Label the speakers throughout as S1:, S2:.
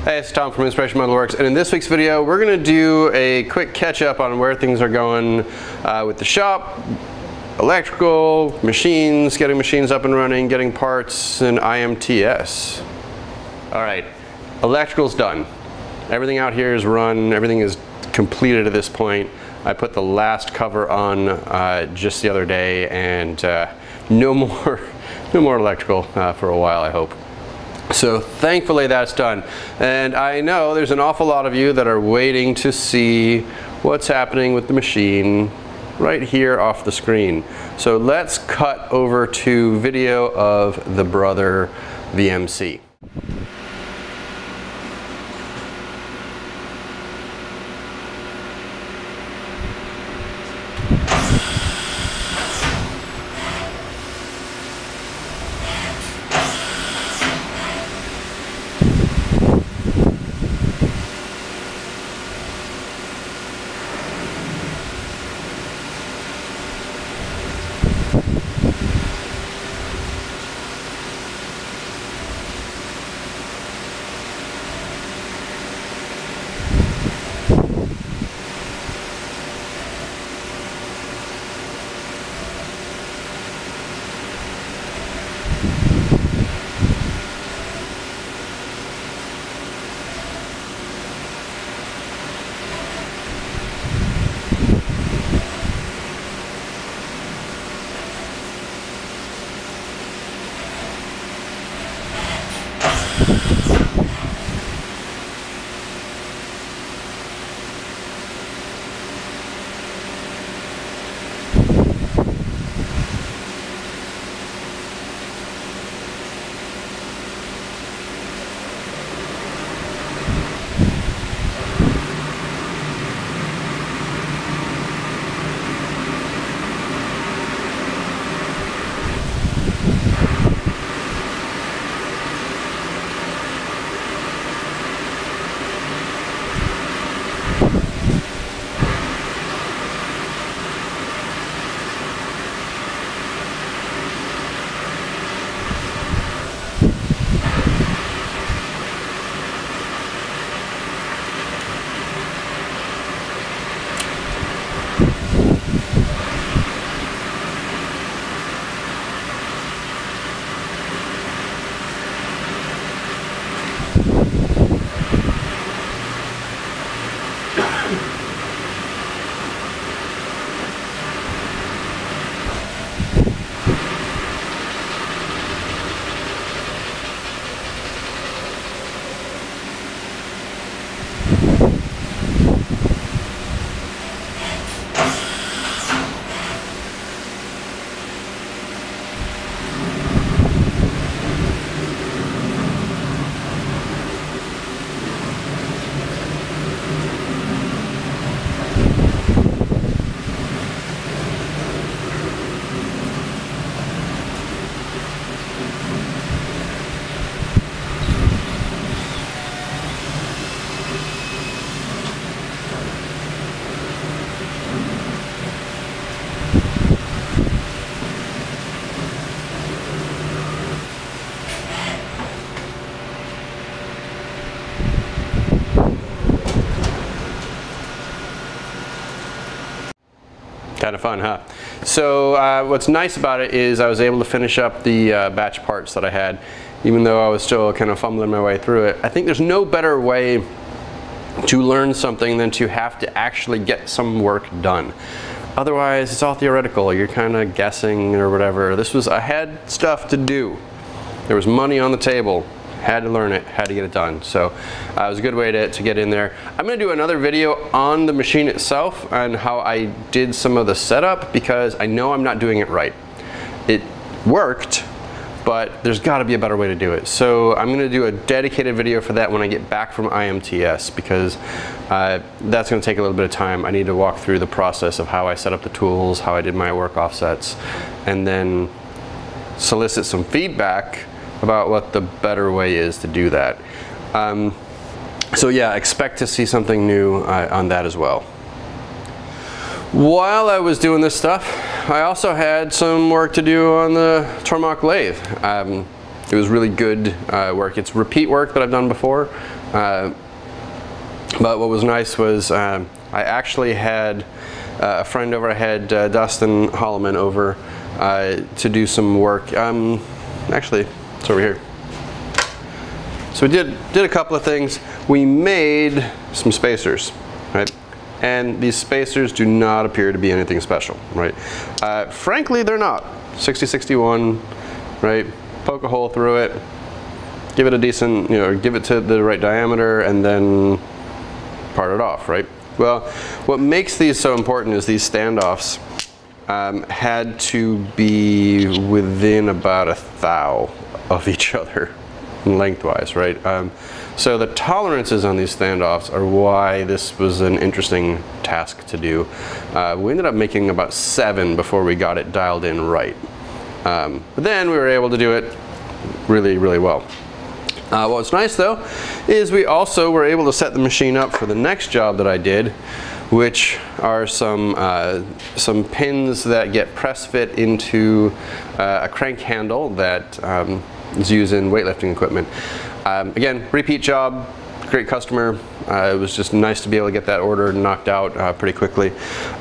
S1: Hey, it's Tom from Inspiration Metalworks, and in this week's video we're going to do a quick catch up on where things are going with the shop, electrical, machines, getting machines up and running, getting parts, and IMTS. Alright, electrical's done. Everything out here is run, everything is completed at this point. I put the last cover on just the other day, and no more electrical for a while, I hope. So thankfully that's done. And I know there's an awful lot of you that are waiting to see what's happening with the machine right here off the screen. So let's cut over to video of the Brother VMC. Kind of fun, huh? So what's nice about it is I was able to finish up the batch parts that I had, even though I was still kind of fumbling my way through it. I think there's no better way to learn something than to have to actually get some work done. Otherwise, it's all theoretical. You're kind of guessing or whatever. I had stuff to do. There was money on the table. Had to learn it, had to get it done. So it was a good way to get in there. I'm going to do another video on the machine itself and how I did some of the setup, because I know I'm not doing it right. It worked, but there's got to be a better way to do it. So I'm going to do a dedicated video for that when I get back from IMTS, because that's going to take a little bit of time. I need to walk through the process of how I set up the tools, how I did my work offsets, and then solicit some feedback about what the better way is to do that. So yeah, expect to see something new on that as well. While I was doing this stuff, I also had some work to do on the Tormach lathe. it was really good work. It's repeat work that I've done before, but what was nice was I actually had a friend over. I had Dustin Holloman over to do some work. Actually, it's over here. So we did a couple of things. We made some spacers, right? And these spacers do not appear to be anything special, right? Frankly, they're not. 6061, right? Poke a hole through it, give it a decent, give it to the right diameter, and then part it off, right? Well, what makes these so important is these standoffs had to be within about a thou of each other lengthwise, right? So the tolerances on these standoffs are why this was an interesting task to do. We ended up making about 7 before we got it dialed in right. But then we were able to do it really, really well. What's nice though is we also were able to set the machine up for the next job that I did, which are some pins that get press fit into a crank handle that is used in weightlifting equipment. Again, repeat job, great customer. It was just nice to be able to get that order knocked out pretty quickly.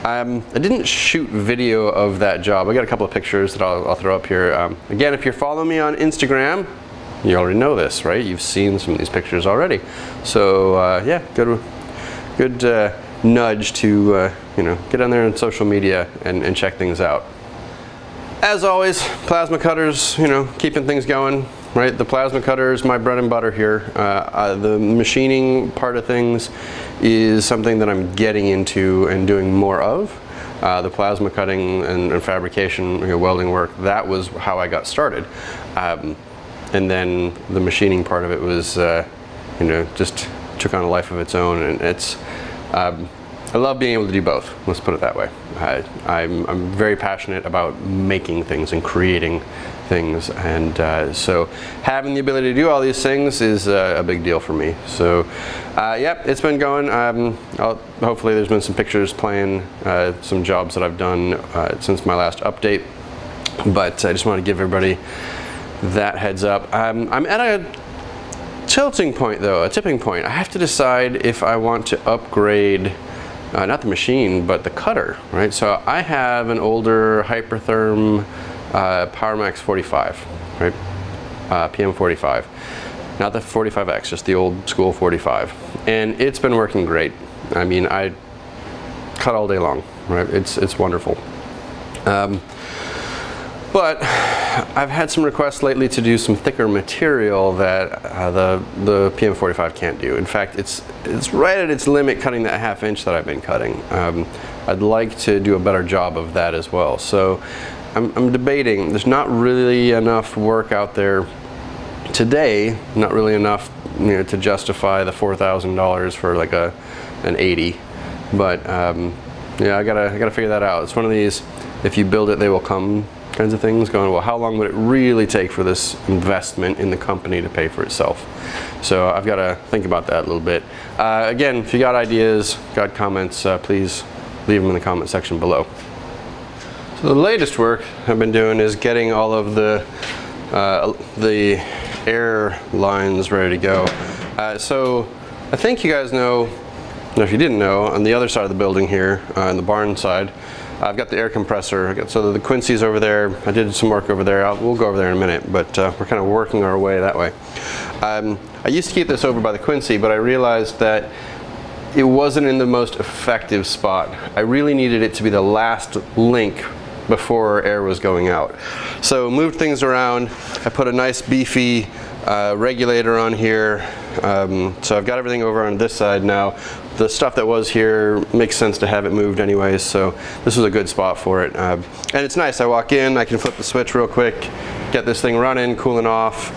S1: I didn't shoot video of that job. I got a couple of pictures that I'll throw up here. Again, if you're following me on Instagram, you already know this, right? You've seen some of these pictures already. So yeah, good nudge to get on there on social media and check things out. As always, plasma cutters, keeping things going, right? The plasma cutter is my bread and butter here. The machining part of things is something that I'm getting into and doing more of. The plasma cutting and fabrication, welding work, that was how I got started. And then the machining part of it was, just took on a life of its own, and it's, I love being able to do both, let's put it that way. I'm very passionate about making things and creating things, and so having the ability to do all these things is a big deal for me. So yep, it's been going. Hopefully there's been some pictures playing some jobs that I've done since my last update, but I just want to give everybody that heads up. I'm at a tilting point though, a tipping point. I have to decide if I want to upgrade not the machine, but the cutter, right? So I have an older Hypertherm PowerMax 45, right? PM 45. Not the 45X, just the old school 45. And it's been working great. I mean, I cut all day long, right? It's wonderful. But I've had some requests lately to do some thicker material that the PM45 can't do. In fact, it's right at its limit cutting that ½ inch that I've been cutting. I'd like to do a better job of that as well. So I'm debating. There's not really enough work out there today, not really enough to justify the $4,000 for like an 80. But yeah, I gotta figure that out. It's one of these, if you build it, they will come kinds of things, going, well, how long would it really take for this investment in the company to pay for itself? So I've got to think about that a little bit. Again, if you got ideas, got comments, please leave them in the comment section below. So the latest work I've been doing is getting all of the air lines ready to go. So I think you guys know, if you didn't know, on the other side of the building here, on the barn side, I've got the air compressor. So the Quincy's over there. I did some work over there. We'll go over there in a minute, but we're kind of working our way that way. I used to keep this over by the Quincy, but I realized that it wasn't in the most effective spot. I really needed it to be the last link before air was going out. So moved things around. I put a nice beefy regulator on here. So I've got everything over on this side now. The stuff that was here makes sense to have it moved anyways, so this was a good spot for it. And it's nice, I walk in, I can flip the switch real quick, get this thing running, cooling off,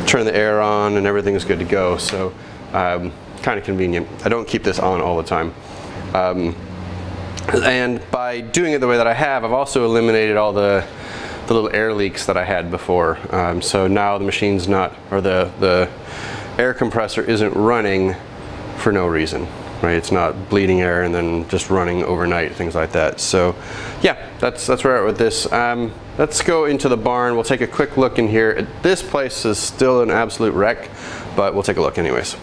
S1: turn the air on, and everything's good to go. So kind of convenient. I don't keep this on all the time. And by doing it the way that I have, I've also eliminated all the little air leaks that I had before. So now the machine's not, or the air compressor isn't running for no reason. Right, it's not bleeding air and then just running overnight, things like that. So yeah, that's where we're at with this. let's go into the barn. We'll take a quick look in here. This place is still an absolute wreck, but we'll take a look anyways.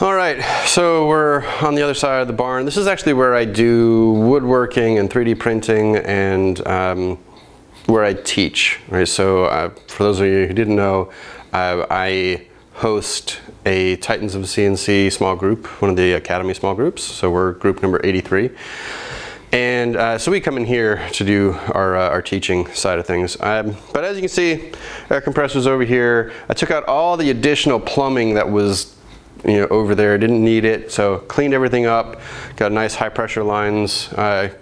S1: All right, so we're on the other side of the barn. This is actually where I do woodworking and 3D printing and where I teach, right? So for those of you who didn't know, I host a Titans of CNC small group, one of the Academy small groups. So we're group number 83. And so we come in here to do our teaching side of things. But as you can see, air compressor's over here. I took out all the additional plumbing that was over there, didn't need it, so cleaned everything up, got nice high pressure lines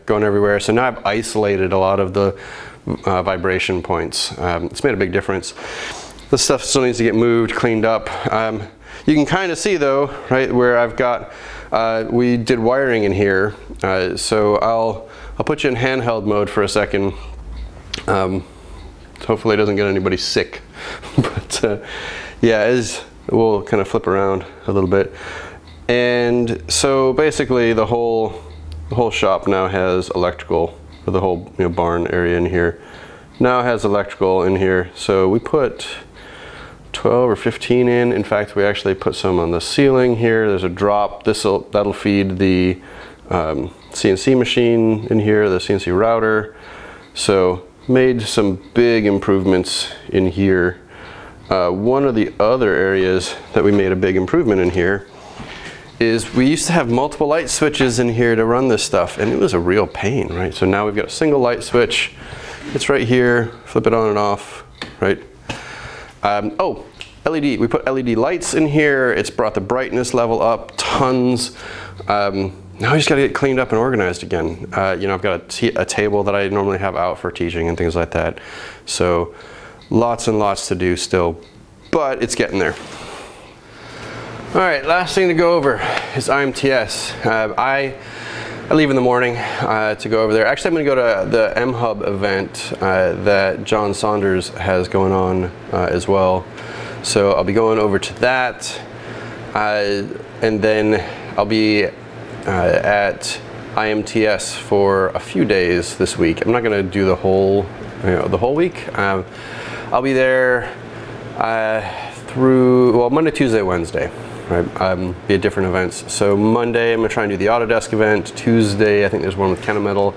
S1: going everywhere. So now I've isolated a lot of the vibration points. It's made a big difference. This stuff still needs to get moved, cleaned up. You can kind of see though, right, where I've got, we did wiring in here. So I'll put you in handheld mode for a second. Hopefully it doesn't get anybody sick. But yeah, we'll kind of flip around a little bit. And so basically the whole shop now has electrical, or the whole barn area in here now has electrical in here. So we put 12 or 15 in. In fact, we actually put some on the ceiling here. There's a drop. That'll feed the CNC machine in here, the CNC router. So made some big improvements in here. One of the other areas that we made a big improvement in here is we used to have multiple light switches in here to run this stuff, and it was a real pain, right? So now we've got a single light switch. It's right here. Flip it on and off, right? Oh, LED. We put LED lights in here. It's brought the brightness level up tons. Now I just got to get cleaned up and organized again. I've got a table that I normally have out for teaching and things like that. So lots and lots to do still, but it's getting there. All right, last thing to go over is IMTS. I leave in the morning to go over there. Actually, I'm going to go to the M-Hub event that John Saunders has going on as well. So I'll be going over to that, and then I'll be at IMTS for a few days this week. I'm not going to do the whole week. I'll be there through Monday, Tuesday, Wednesday. Right, be at different events. So Monday I'm going to try and do the Autodesk event. Tuesday I think there's one with Kennametal,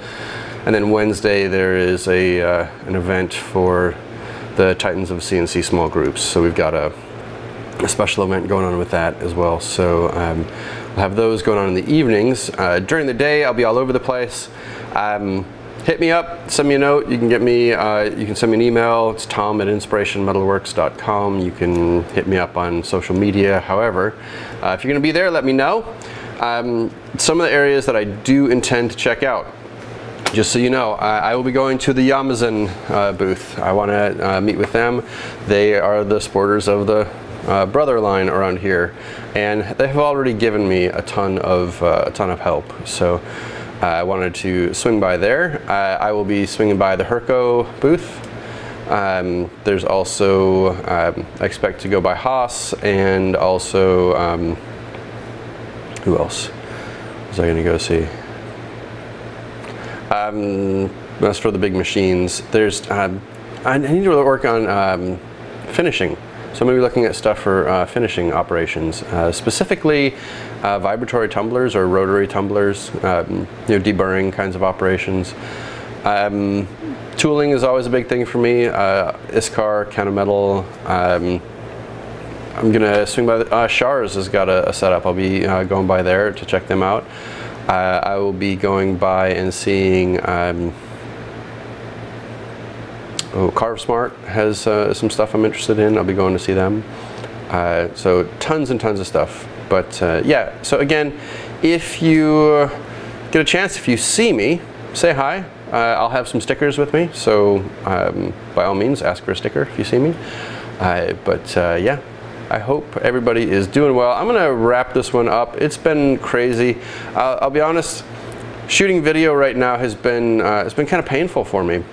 S1: and then Wednesday there is an event for the Titans of CNC small groups. So we've got a special event going on with that as well. So we'll have those going on in the evenings. During the day I'll be all over the place. Hit me up, send me a note. You can get me, you can send me an email. It's tom@inspirationmetalworks.com. You can hit me up on social media. However, if you're going to be there, let me know. Some of the areas that I do intend to check out, just so you know, I will be going to the Yamazen booth. I want to meet with them. They are the sporters of the Brother line around here, and they have already given me a ton of help. So I wanted to swing by there. I will be swinging by the Herco booth. There's also, I expect to go by Haas, and also, who else was I going to go see? That's for the big machines. There's, I need to work on finishing. So I'm going to be looking at stuff for finishing operations, specifically vibratory tumblers or rotary tumblers, deburring kinds of operations. Tooling is always a big thing for me. Iscar, Kennametal. I'm going to swing by Shars has got a setup. I'll be going by there to check them out. I will be going by and seeing Carve Smart has some stuff I'm interested in. I'll be going to see them. So tons and tons of stuff. But yeah, so again, if you get a chance, if you see me, say hi. I'll have some stickers with me, so by all means, ask for a sticker if you see me. Yeah, I hope everybody is doing well. I'm gonna wrap this one up. It's been crazy. I'll be honest, shooting video right now has been it's been kind of painful for me.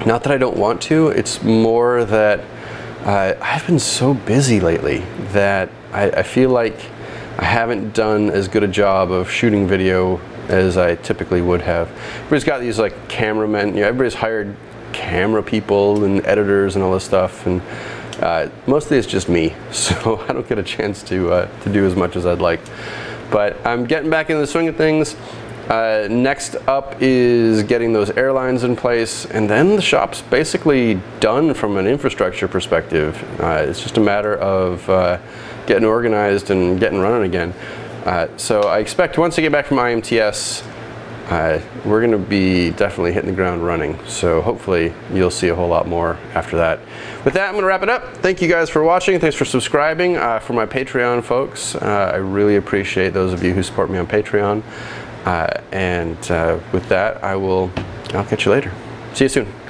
S1: Not that I don't want to, it's more that I've been so busy lately that I feel like I haven't done as good a job of shooting video as I typically would have. Everybody's got these like cameramen, you know, everybody's hired camera people and editors and all this stuff, and mostly it's just me, so I don't get a chance to do as much as I'd like. But I'm getting back into the swing of things. Next up is getting those airlines in place, and then the shop's basically done from an infrastructure perspective. It's just a matter of getting organized and getting running again. So I expect once I get back from IMTS, we're going to be definitely hitting the ground running. So hopefully you'll see a whole lot more after that. With that, I'm going to wrap it up. Thank you guys for watching. Thanks for subscribing. For my Patreon folks, I really appreciate those of you who support me on Patreon. With that, I'll catch you later. See you soon.